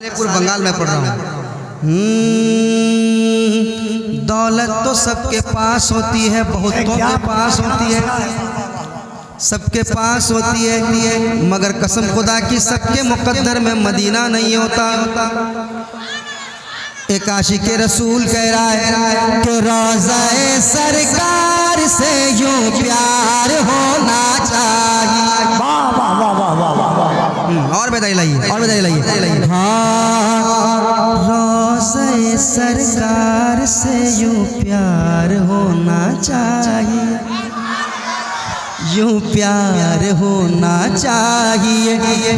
बंगाल में पढ़ रहा हूँ। दौलत तो सबके पास होती है, बहुतों के पास होती है, सबके पास होती है, मगर कसम खुदा की सबके मुकद्दर में मदीना नहीं होता। एक आशिक रसूल कह रहा है कि रोज़ा-ए सरकार से यूं प्यार होना चाहिए। वाह वाह वाह वाह वाह वाह। और बधाई लाइए, और बधाई लाइए। हाँ, रोज़ा-ए सरकार से यूं प्यार होना चाहिए, यूं प्यार होना चाहिए,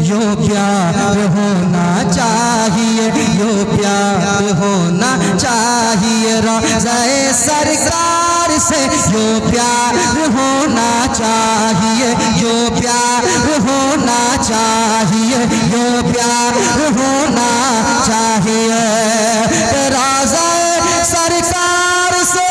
यूं प्यार होना चाहिए, यूं प्यार होना चाहिए। रोज़ा-ए सरकार से यूं प्यार होना चाहिए, यूं प्यार होना चाहिए, यूं प्यार होना चाहिए। रोज़ा-ए सरकार से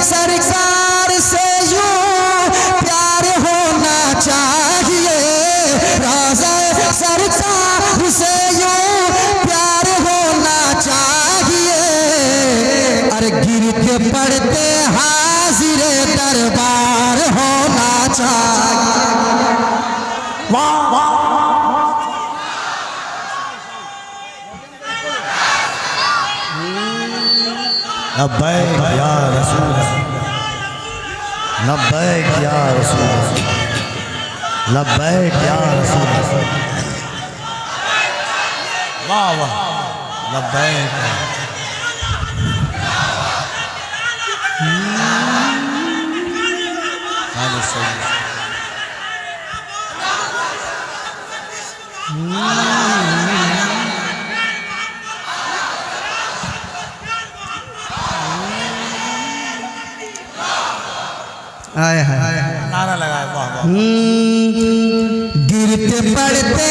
सरकार से यूं प्यार होना चाहिए, रोज़ा सरकार से यूं प्यार होना चाहिए। अरे गिरते पड़ते हाजिर दरबार होना चाहिए। वाह वाह। लब्बैक या रसूल, लब्बैक या रसूल, लब्बैक या रसूल। वाह वाह, लब्बैक। आए हाय नारा लगाए। वाह वाह। गिरते पड़ते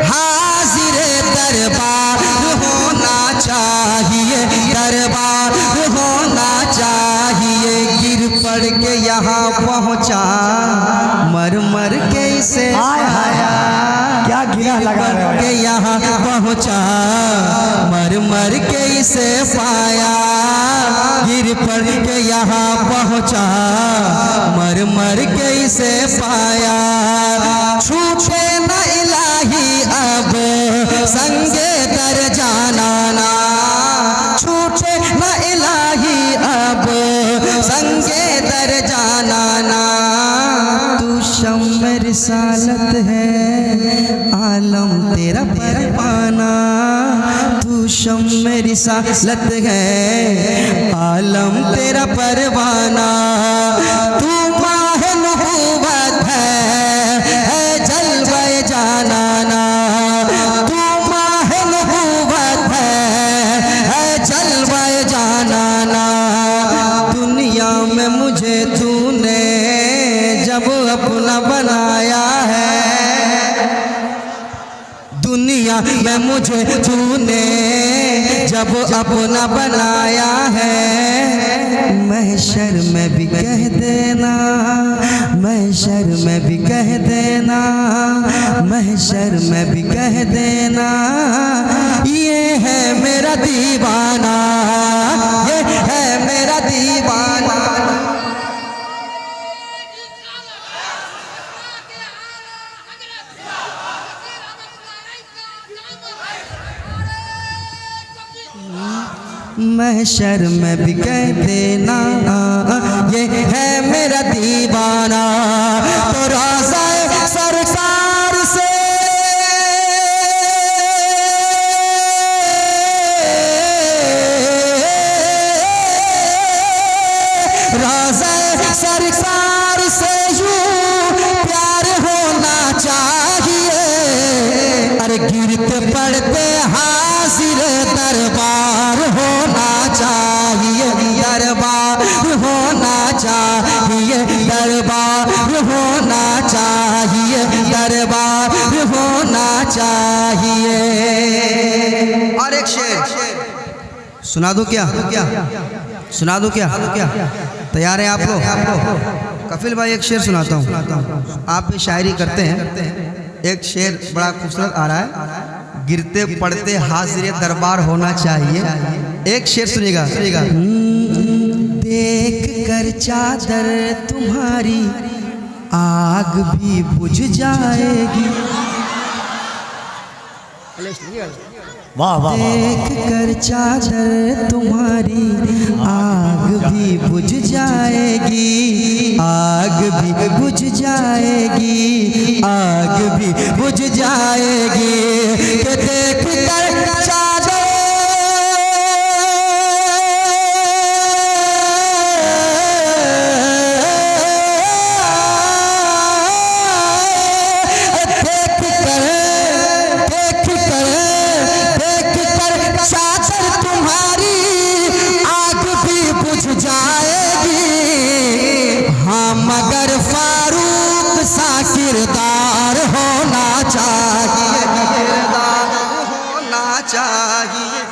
हाजिर दरबार होना चाहिए, दरबार होना चाहिए। गिर पड़ के यहाँ पहुँचा, मर मर के इसे आया, क्या गिरा लगा रहे के यहाँ पहुँचा, मर मर के इसे पाया। गिर पड़ के यहाँ पहुँचा, मर मर के इसे पाया। छूटे न इलाही अब संगे दर जाना ना, छूटे न इलाही अब संगे दर जाना ना। तू शम्म रिसालत है, आलम तेरा परवाना, तू शम्म रिसालत है, आलम तेरा परवाना। तू माह नबूवत है जलवे जाना ना, तू माह नबूवत है जलवे जाना ना। दुनिया में मुझे तूने जब अपना बनाया है, दुनिया में मुझे तूने जब अपना बनाया है। महशर में भी कह देना, महशर में भी कह देना, महशर में भी कह देना, ये है मेरा दीवाना, ये है मेरा दीवाना। महशर में भी कह देना, ये है मेरा दीवाना। तो रोज़ा-ए सरकार से रोज़ा-ए सरकार से यूं प्यार होना चाहिए। अरे गिरते पड़ते हाजिर दरबार होना चाहिए, दरबार होना चाहिए, दरबार होना चाहिए, दरबार होना चाहिए। और एक शेर सुना दूं क्या? सुना दूं क्या? तैयार हैं आप लोग? कफिल भाई एक शेर सुनाता हूँ, आप भी शायरी करते हैं। एक शेर बड़ा खूबसूरत आ रहा है, गिरते पड़ते हाजिर दरबार होना चाहिए। एक शेर सुनिएगा। देख कर चादर तुम्हारी आग भी बुझ जाएगी। वाह वाह देख कर चादर तुम्हारी आग भी बुझ जाएगी, आग भी बुझ जाएगी, आग भी बुझ जाएगी। कि देख कर चादर मगर फारूक सा किरदार होना चाहिए, किरदार होना चाहिए।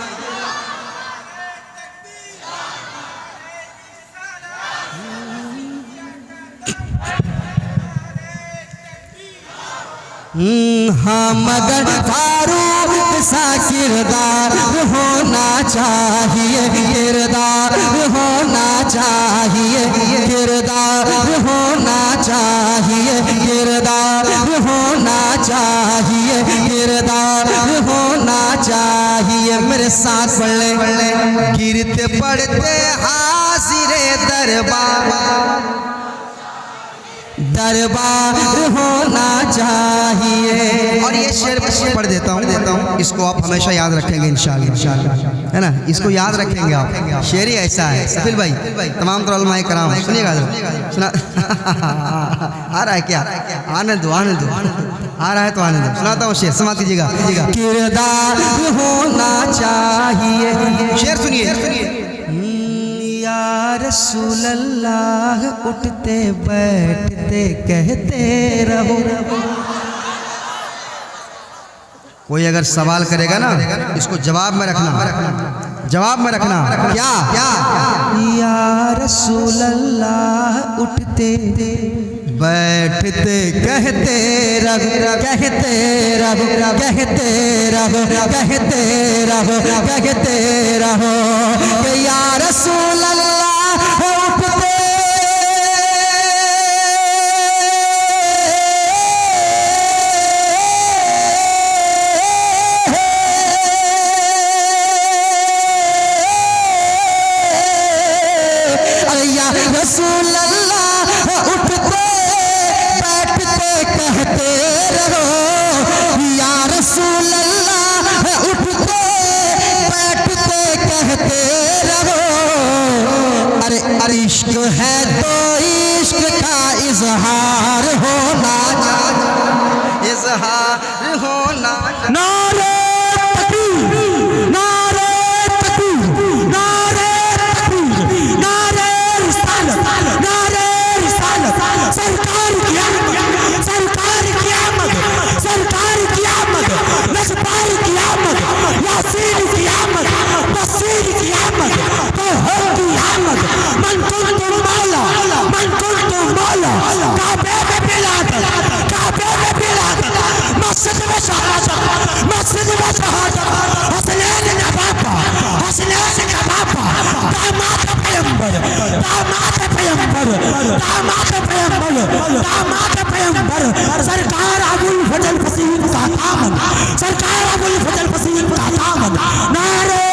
हाँ मगर फारूक सा किरदार होना चाहिए, किरदार होना चाहिए, किरदार होना चाहिए, किरदार होना चाहिए, किरदार होना चाहिए। मेरे साथ पढ़ ले। गिरते पड़ते हाजिरे दरबार, दरबार होना चाहिए। और ये शेर पढ़ देता हूँ, इसको आप हमेशा याद रखेंगे इंशाअल्लाह, है ना? इसको याद रखेंगे आप। शेर ही ऐसा है। कफिल भाई, तमाम उलमाए कराम सुनिएगा, सुना आ रहा है क्या? आनंद दो, आनंद दो, आ रहा है तो आनंद दो। सुनाता हूँ शेर, समाप्त कीजिएगा। किरदार होना चाहिए। शेर सुनिए। या रसूल अल्लाह उठते बैठते कहते रहो। कोई अगर सवाल करेगा ना, इसको जवाब में रखना, जवाब में रखना। क्या क्या? या रसूल अल्लाह उठते बैठते कहते रहो, कहते रहो, कहते रहो, कहते रहो, कहते रहो। या रसूल अल्लाह उठते रसूल अल्लाह उठते बैठते कहते रहो। या रसूल अल्लाह उठते बैठते कहते रहो। अरे अरे इश्क है तो इश्क का इजहार होना चाहिए, इजहार होना चाहिए। नारे तकबीर, नारे तकबीर, नारे तकबीर, नारे रिसालत, नारे रिसालत। सरकार की आमद, सरकार की आमद, सरकार की आमद, नजपार की आमद, यासीन की आमद, बसीर की आमद, तोहर की आमद। मन कुंतु मौला, मन कुंतु मौला, काबे में बिलादत, काबे में बिलादत, मस्जिद में शहादत, मस्जिद में शहादत। हसनैन का बापा, हसनैन का बापा, दामाद पैगंबर, दामाद पैगंबर, दामाद पैगंबर, दामाद पैगंबर। सरकार अबुल फजल फसील का दामन, सरकार अबुल फजल फसील का दामन। नारे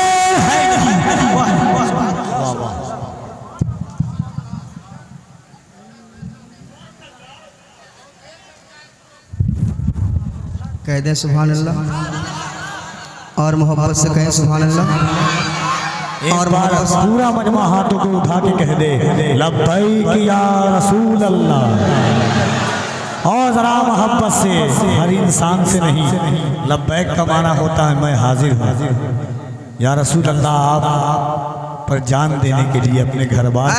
हैदरी। वाह वाह वाह। कह दें सुभान अल्लाह और मोहब्बत से कहें सुभान अल्लाह। और बार पूरा मजमा हाथों को उठा के कह दे लब्बैक या रसूल अल्लाह। और जरा मोहब्बत से, हर इंसान से नहीं। लब्बैक का माना होता है मैं हाजिर हूँ या रसूल अल्लाह। आप पर जान देने के लिए अपने घर बार,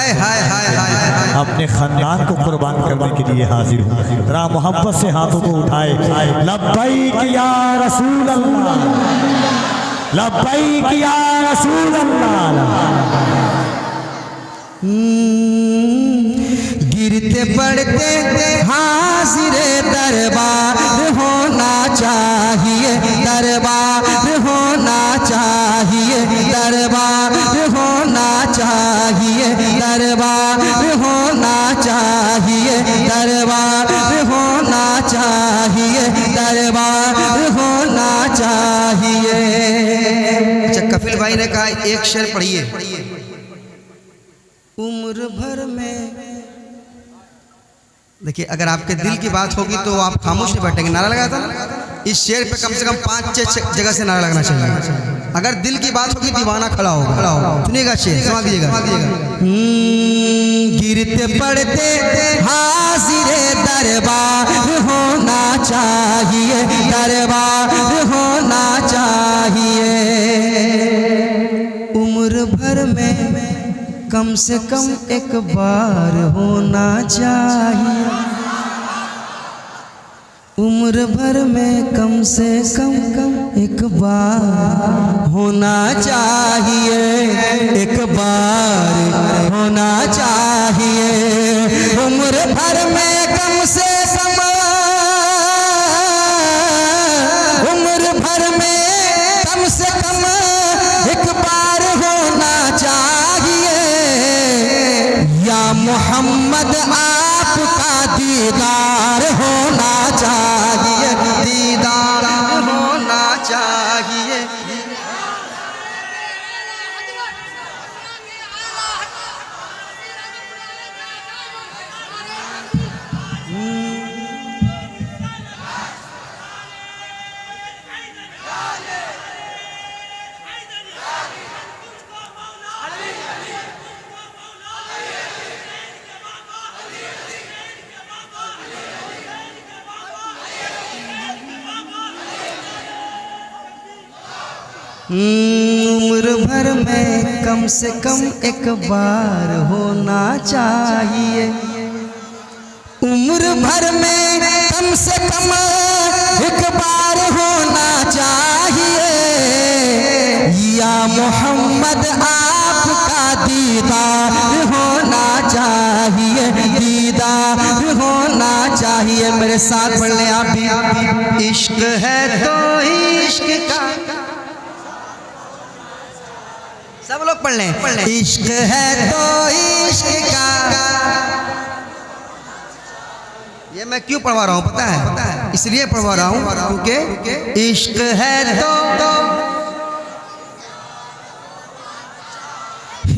अपने खानदान को कुर्बान करने के लिए हाजिर हूँ। जरा मोहब्बत से हाथों को उठाए लब्बैक या रसूल अल्लाह, लब्बैक या रसूल अल्लाह। पढ़ते हाजिर दरबार होना चाहिए, दरबार होना चाहिए, दरबार होना चाहिए, दरबार होना चाहिए, दरबार होना चाहिए, दरबार होना चाहिए। अच्छा, कपिल भाई ने कहा एक शेर पढ़िए। उम्र भर में, देखिए अगर आपके दिल की बात होगी तो आप खामोश नहीं बैठेंगे। नारा लगाया था ना, इस शेर पे कम से कम 5-6 जगह से नारा लगना चाहिए। अगर दिल की बात होगी दीवाना खड़ा होगा। सुनिएगा शेर, समझ लीजिएगा। गिरते पड़ते हाजिर दरबार होना चाहिए, दरबार होना चाहिए। उम्र भर में कम से कम एक बार होना चाहिए, उम्र भर में कम से कम एक बार होना चाहिए, एक बार होना चाहिए। उम्र भर में कम से कम, उम्र भर में कम से कम एक बार होना चाहिए। या मोहम्मद आपका दीदार होना चाहिए, दीदार होना चाहिए। उम्र भर में कम से कम एक बार होना चाहिए, उम्र भर में कम से कम एक बार होना चाहिए। या मोहम्मद आपका दीदार होना चाहिए, दीदार होना चाहिए। मेरे साथ पढ़ लें आप भी। इश्क है तो इश्क का, सब लोग पढ़ लें। इश्क है तो इश्क का, ये मैं क्यों पढ़वा रहा हूँ पता है? इसलिए पढ़वा रहा हूँ क्योंकि इश्क है तो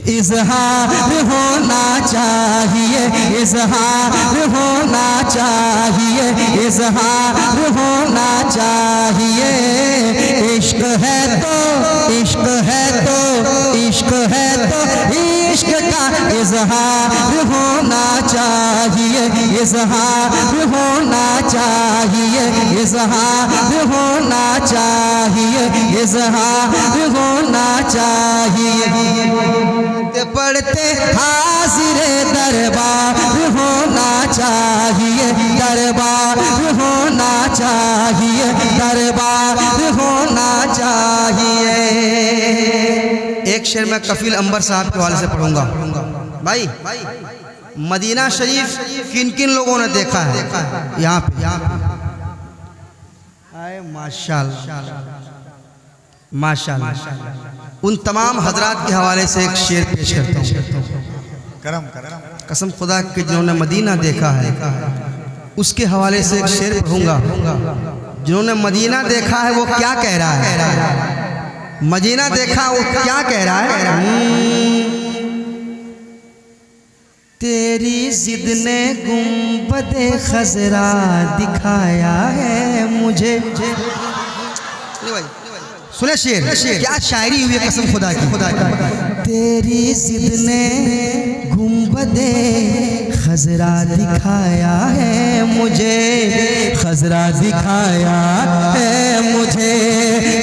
इजहार होना चाहिए, इजहार होना चाहिए, इजहार होना चाहिए। इश्क है तो, इश्क है तो, इश्क है तो इश्क का इजहार होना चाहिए, इजहार होना चाहिए, इजहार होना चाहिए, इजहार होना चाहिए। पढ़ते हाजिर दरबार होना चाहिए, दरबार होना चाहिए, दरबार होना चाहिए। एक शेर मैं कफील अंबर साहब के हवाले से पढ़ूंगा। भाई मदीना शरीफ किन किन लोगों ने देखा है यहाँ पे? आए माशाअल्लाह माशाअल्लाह। उन तमाम हजरात के हवाले से एक शेर पेश करता हूँ। कसम खुदा के जिन्होंने मदीना देखा है उसके हवाले से एक शेर पढ़ूंगा। जिन्होंने मदीना देखा है वो क्या कह रहा है? मदीना देखा वो क्या कह रहा है? तेरी जिद ने गुंबदे खजरा दिखाया है मुझे। सुने शेर, क्या शायरी हुई है कसम खुदा की। तेरी जिद ने गुंबदे खजरा दिखाया है मुझे, खजरा दिखाया है मुझे।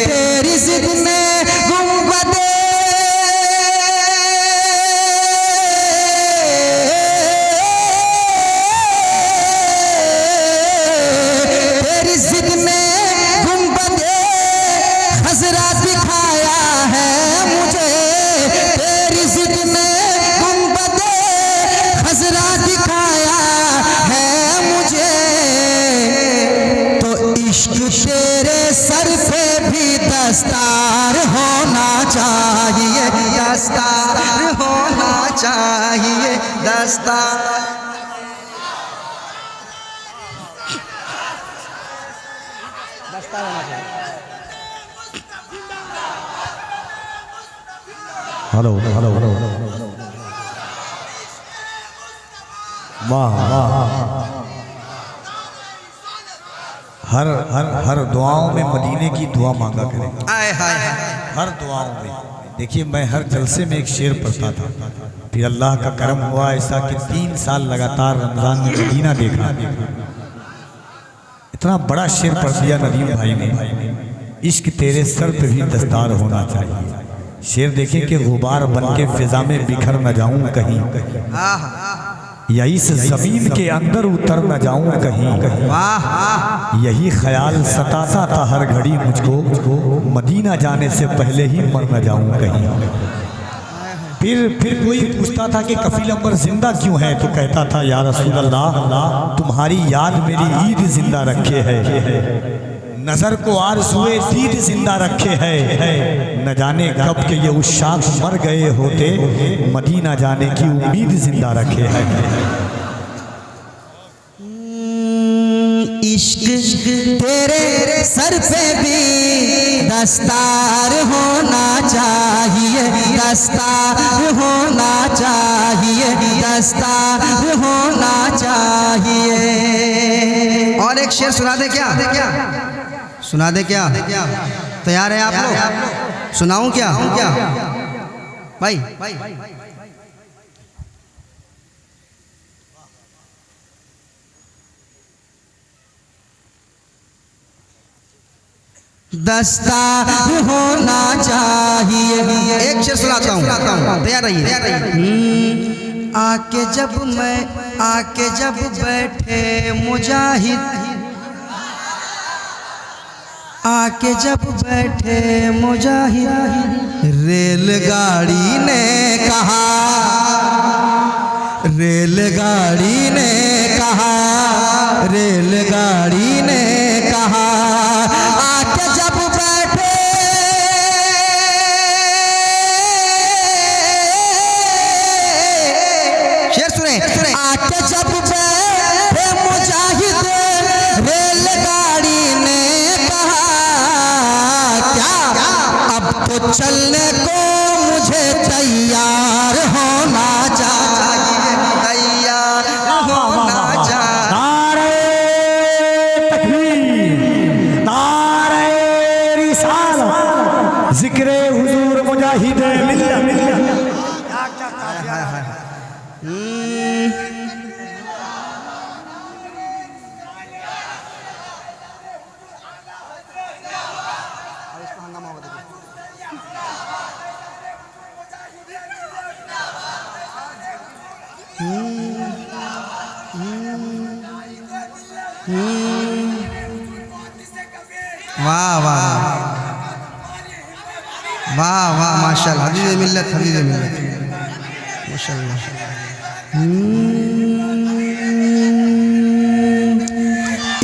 तेरी जिद ने गुंबदे, तेरी जिद ने गुंबदे खजरा दिखाया है मुझे। तेरी जिद ने गुंबदे खजरा दिखाया दस्तार होना चाहिए, दस्तार। हेलो हेलो हेलो, वाह वाह। हर हर हर दुआओं में मदीने की दुआ मांगा करें, आए हाय हाय। हर दुआओं में। देखिए मैं हर जलसे में एक शेर पढ़ता था, फिर अल्लाह का करम हुआ ऐसा कि 3 साल लगातार रमजान में मदीना देखा, इतना बड़ा शेर पढ़ दिया नदीम भाई ने, इश्क तेरे सर पे भी दस्तार होना चाहिए। शेर देखे कि गुबार बन के फिजा में बिखर न जाऊं कहीं, या इस जमीन के अंदर उतर न जाऊं कहीं, यही ख्याल सताता था हर घड़ी मुझको, मदीना जाने से पहले ही मर न जाऊं कहीं। फिर कोई पूछता था कि कफील अंबर जिंदा क्यों है, तो कहता था या रसूल अल्लाह तुम्हारी याद मेरी ईद जिंदा रखे है, नजर को आरज़ुए दीद जिंदा रखे है, न जाने कब के ये उशाक मर गए होते, मदीना जाने की उम्मीद जिंदा रखे है। इश्क तेरे सर पे भी दस्तार होना चाहिए, दस्तार होना चाहिए, दस्तार होना चाहिए। और एक शेर सुना दे क्या? सुना दे क्या? तैयार है आप लोग? सुनाऊं क्या भाई? दस्तार होना चाहिए। एक शेर सुनाता हूँ, तैयार रहिए। आके जब बैठे मुजाहिद, आके जब बैठे मुजाहिद, रेलगाड़ी ने कहा, रेलगाड़ी ने कहा, रेलगाड़ी ने कहा, आके जब बैठे, शेर सुने, आके जब बैठे मुजाहिद, रेलगाड़ी ने तो चलने को मुझे तैयार होना चाहिए, तैयार होना चाहिए। नारे तकबीर, नारे रिसालत, जिक्रे हुजूर मुजाहिद मिल्लत। वाह वाह वाह वाह, माशाल्लाह, हबीब मिल्लत, हबीब मिल्लत, माशाल्लाह।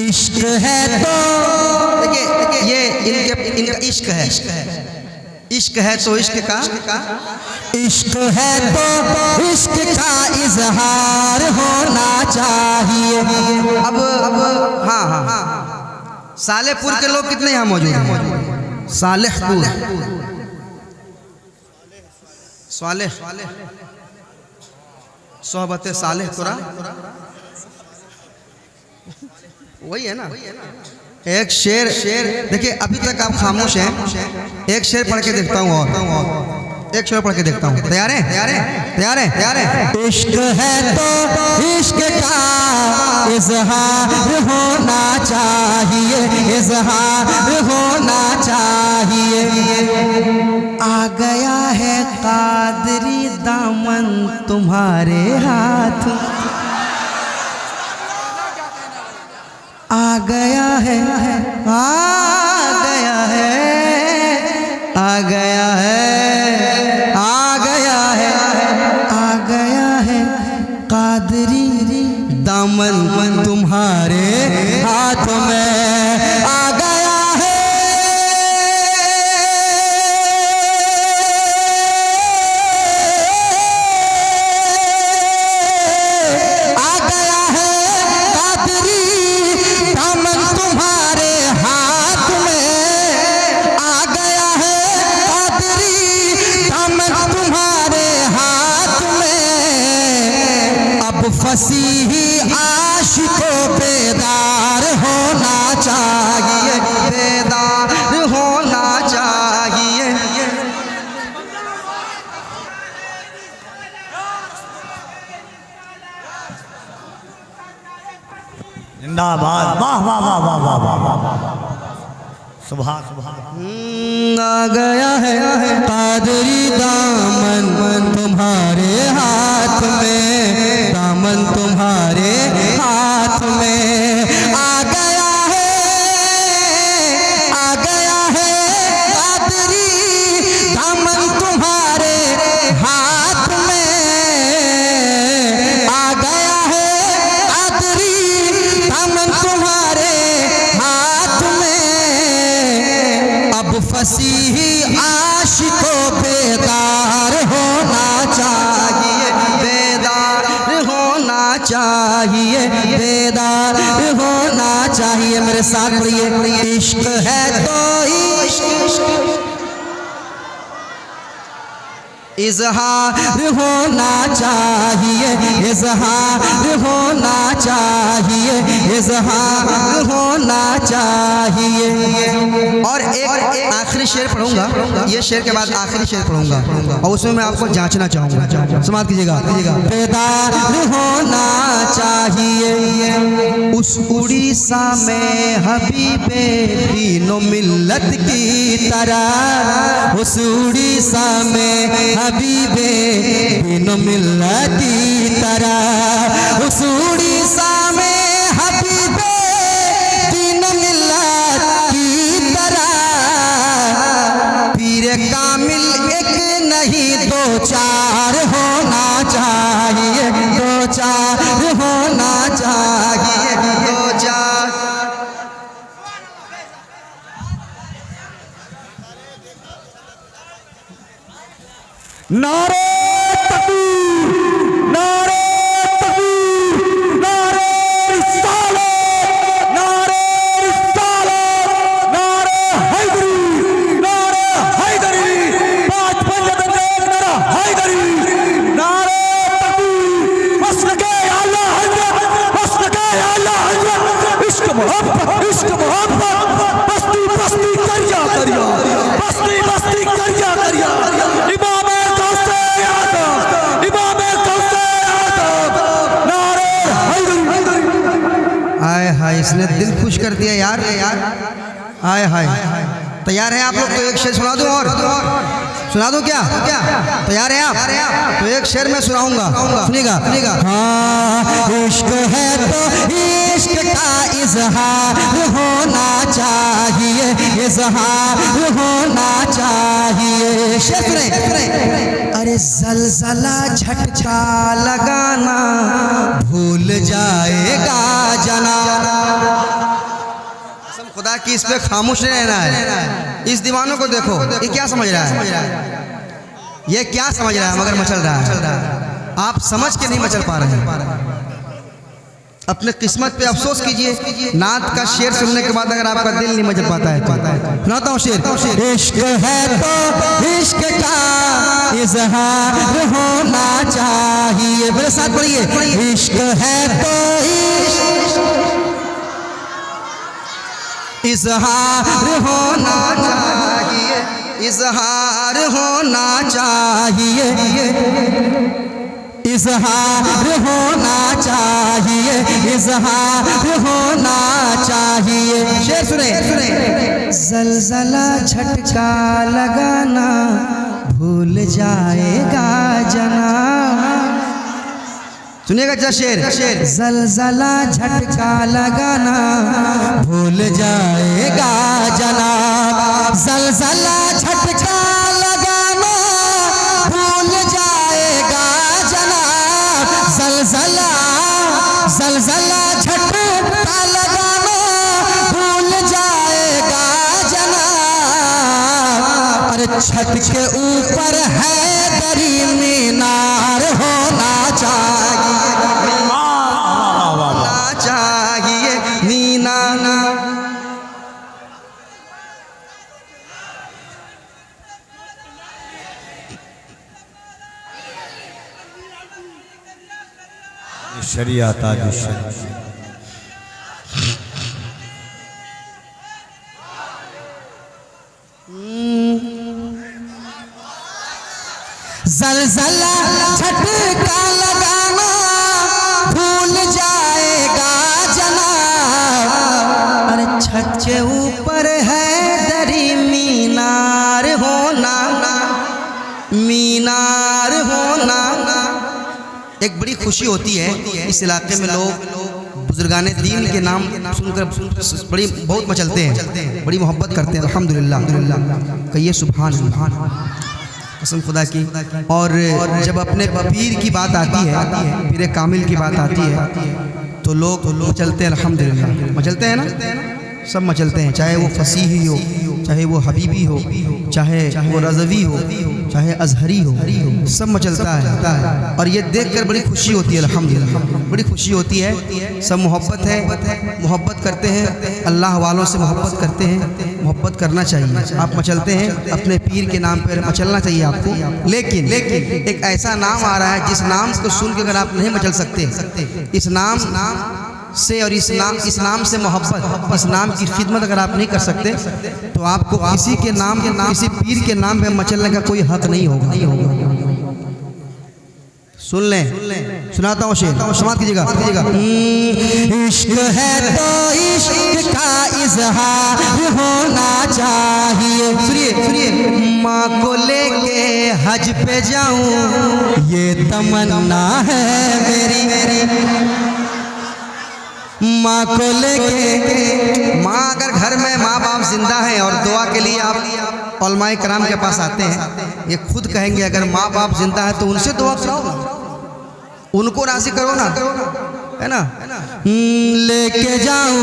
इश्क है तो देखिए, ये इनका इश्क है, इश्क है तो इश्क का, इश्क है तो इश्क का इजहार होना चाहिए। अब हाँ, सालेहपुर के लोग कितने यहाँ मौजूद हैं? सालेहपुर, सालेह, सोहबत सालेह तुरा, वही है ना। एक शेर देखिए, अभी तक आप खामोश हैं, एक शेर पढ़ के देखता हूँ, और एक शेर पढ़ के देखता हूँ। तैयार है? तैयार है? तैयार है? तैयार है? इश्क है तो इश्क का इजहार होना चाहिए, इजहार होना चाहिए। आ गया है कादरी दामन तुम्हारे हाथ, आ गया है, आ गया है, आ गया है, आ गया है, आ गया है कादरी दामन तुम्हारे हाथ में, आ गया है जिंदाबाद। वाह वाह वाह वाह वाह वाह वाह, सुभान सुभान। आ गया है कादरी दामन तुम्हारे हाथ में, दामन तुम्हारे हाथ में आ गया है, आ गया है कादरी दामन तुम्हारे हाथ में, आ गया है कादरी दामन तुम्हारे हाथ में। अब फसीही आशिकों बेदार होना चाहिए, बेदार होना चाहिए, बेदार होना चाहिए। मेरे साथ पढ़िए, इश्क है तो इश्क इजहार होना चाहिए, इजहार होना चाहिए, इजहार होना चाहिए। और एक आखिरी शेर पढ़ूंगा, ये शेर के बाद आखिरी शेर पढ़ूंगा और उसमें मैं आपको जांचना चाहूंगा, समाप्त कीजिएगा। बेदार होना चाहिए उस उड़ीसा में हबीबे तीनों मिल्लत की तरह, उस उड़ीसा में हबीबे तीनों मिल्लत की तरह, उस उड़ीसा में हबीबे तीनों मिल्लत की तरह। पीर कामिल एक नहीं दो चार होना चाहिए, दो चार होना चाहिए, दो चार। नारे तकबीर, नारे तकबीर, नारे रिसालत, नारे रिसालत, नारे हैदरी, नारे हैदरी, पांच पंजतन नारा हैदरी, नारे तकबीर, मसलके आला हज़रत, मसलके आला हज़रत, इश्क मोहब्बत, इश्क मोहब्बत, बस्ती बस्ती करिया करिया, बस्ती बस्ती करिया करिया। हाय हाय, इसने दिल खुश कर दिया यार, हाय हाय। तैयार हैं आप लोग? तो एक शेर सुना दूं और सुना दूं क्या? तैयार हैं आप? तो एक शेर मैं सुनाऊंगा, सुनिएगा। हाँ, इश्क है तो इश्क का इजहार होना चाहिए, इजहार होना चाहिए। शेर सुने। अरे ज़लज़ला झटका लगाना भूल जाएगा जना, खुदा की इस पे खामोश नहीं रहना है। इस दीवानों को देखो, ये क्या समझ रहा है, ये क्या समझ रहा है, मगर मचल रहा है। आप समझ के नहीं मचल पा रहे हैं। अपने किस्मत पे अफसोस कीजिए। नात का शेर सुनने के बाद अगर आपका दिल नहीं मचल पाता है तो सुनाता हूँ शेर। इश्क है तो इश्क का इजहार होना चाहिए। मेरे साथ पढ़िए, इश्क है तो इजहार होना चाहिए, इजहार होना चाहिए, इजहार होना चाहिए, इजहार होना चाहिए। शेर सुने। ज़लज़ला झटका लगाना भूल जाएगा जना। सुनिएगा जरा शेर। ज़लज़ला झटका लगाना भूल जाएगा जना, ज़लज़ला झटका लगाना भूल जाएगा जना, ज़लज़ला झटका लगाना भूल जाएगा जना। अरे छत के ऊपर हैदरी मीनार होना चाहिए, होना चाहिए मीनार। शरिया ताज शरिया। ज़लज़ला झटका लगाना भूल जाएगा जना, के ऊपर है दरी मीनार होना, मीनार होना। एक बड़ी खुशी होती है इस इलाके में, लोग बुजुर्गाने दीन के नाम सुनकर बड़ी बहुत मचलते हैं, बड़ी मोहब्बत करते हैं। अल्हम्दुलिल्लाह कहिए सुभान अल्लाह, कसम खुदा की। और जब अपने पीर की बात आती है, पीर कामिल की बात आती है, तो लोग मचलते हैं। अल्हम्दुलिल्लाह मचलते हैं ना, सब मचलते हैं, चाहे वो फसीही हो, चाहे वो हबीबी हो, चाहे वो रज़वी हो, चाहे अजहरी हो, सब मचलता है। और ये देखकर बड़ी खुशी होती है, अल्हम्दुलिल्लाह बड़ी खुशी होती है। सब मोहब्बत है, मोहब्बत करते हैं, अल्लाह वालों से मोहब्बत करते हैं, मोहब्बत करना चाहिए। आप मचलते हैं अपने पीर के नाम पर, मचलना चाहिए आपको। लेकिन एक ऐसा नाम आ रहा है जिस नाम को सुन के अगर आप नहीं मचल सकते, इस नाम से और इस नाम से मोहब्बत, इस नाम की खिदमत अगर आप नहीं कर सकते, तो आपको किसी के नाम किसी पीर के नाम पे मचलने का कोई हक नहीं होगा। सुन लें, सुनाता हूँ शेर, समाप्त कीजिएगा। इश्क है तो इश्क का इजहार होना चाहिए। सुनिए, माँ को लेके हज पे जाऊं ये तमन्ना है मेरी, माँ को लेके। माँ अगर घर में माँ बाप जिंदा है और दुआ के लिए आप उलमाए कराम के पास आते हैं, ये खुद कहेंगे अगर माँ बाप जिंदा है तो उनसे दुआ कराओ ना, उनको राजी करो ना, है ना। लेके जाऊं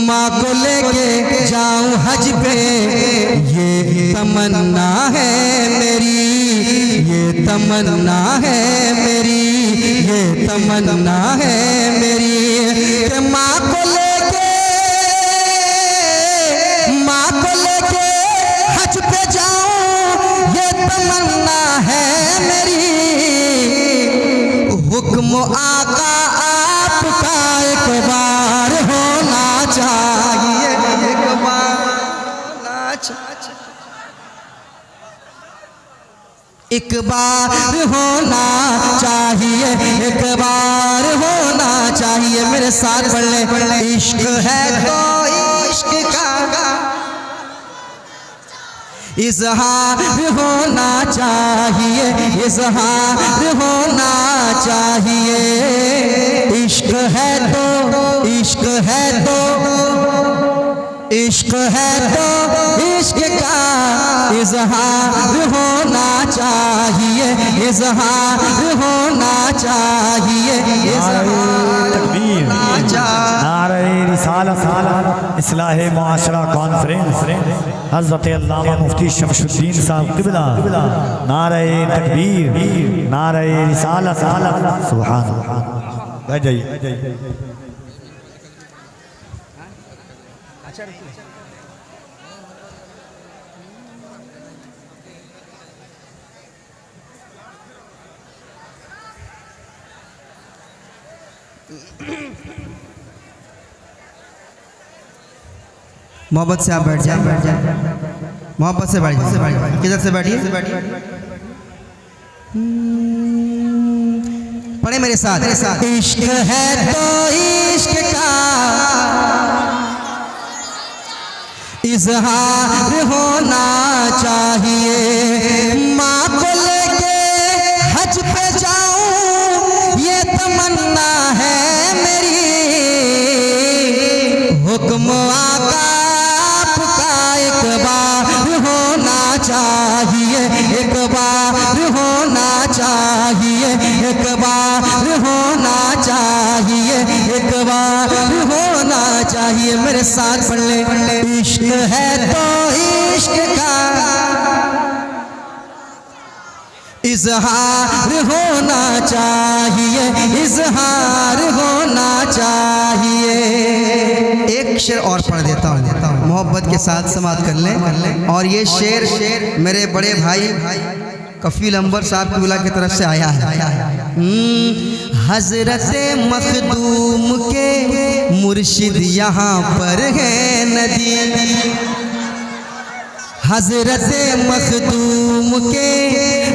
माँ को लेके जाऊं हज पे ये तमन्ना है मेरी, ये तमन्ना है मेरी, ये तमन्ना है मेरी। माँ को लेके हज पे जाऊं ये तमन्ना है मेरी। हुक्म आका आपका एक बार होना चाहिए, एक बार होना चाहिए, एक बार होना चाहिए, एक बार होना चाहिए। मेरे साथ पढ़ ले, इश्क है तो इश्क का इजहार होना चाहिए, इजहार होना चाहिए। इश्क है तो इश्क है तो इश्क है तो इश्क का इजहार होना चाहिए, इजहार होना चाहिए, इजहार होना चाहिए। नारे रिसालत इस्लाहे मुआशरा कॉन्फ्रेंस हज़रत अल्लामा मुफ्ती शमशुद्दीन साहब क़िबला, नारे तकबीर, नारे रिसालत, सुभान अल्लाह। बैठ जाइए। मोहब्बत से आप बैठ जाए, मोहब्बत से बैठ जाए। किधर से बैठिए, पढ़े मेरे साथ। इश्क है तो इश्क का इजहार होना चाहिए। माँ को लेके हज पे जाऊं ये तमन्ना है मेरी। हुक्म आका आपका एक बार होना चाहिए, एक बार होना चाहिए, एक बार होना चाहिए, एक बार होना चाहिए। मेरे साथ पढ़ ले, इश्क है तो इश्क का इजहार होना चाहिए, इजहार होना चाहिए। एक शेर और पढ़ देता हूँ, मोहब्बत के साथ समाप्त कर लें। और ये शेर मेरे बड़े भाई कफील अंबर साहब क़िबला की तरफ से आया है। हज़रत मखदूम के मुर्शिद यहाँ पर है नदी, हज़रत मखदूम के,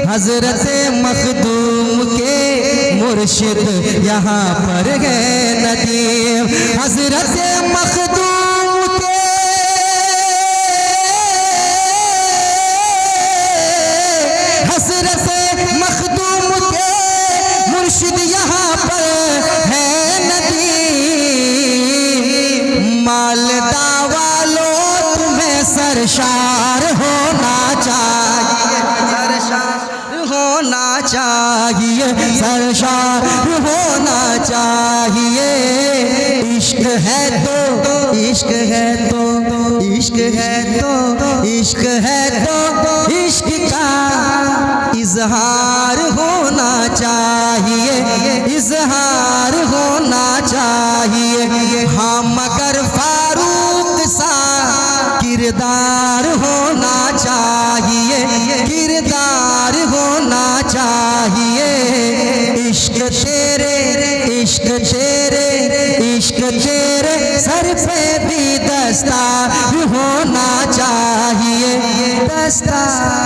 हज़रत मखदूम के मुर्शिद यहाँ पर है नदी। हज़रत मखदूम के सरशार होना चाहिए, सरशार होना चाहिए, सरशार होना चाहिए। इश्क है तो इश्क है तो इश्क है तो इश्क है तो इश्क का इजहार होना चाहिए, इजहार होना चाहिए। हाँ मगर फारूक सा किरदार होना चाहिए, किरदार होना चाहिए। इश्क तेरे इश्क तेरे इश्क तेरे सर पे भी दस्तार होना चाहिए, दस्तार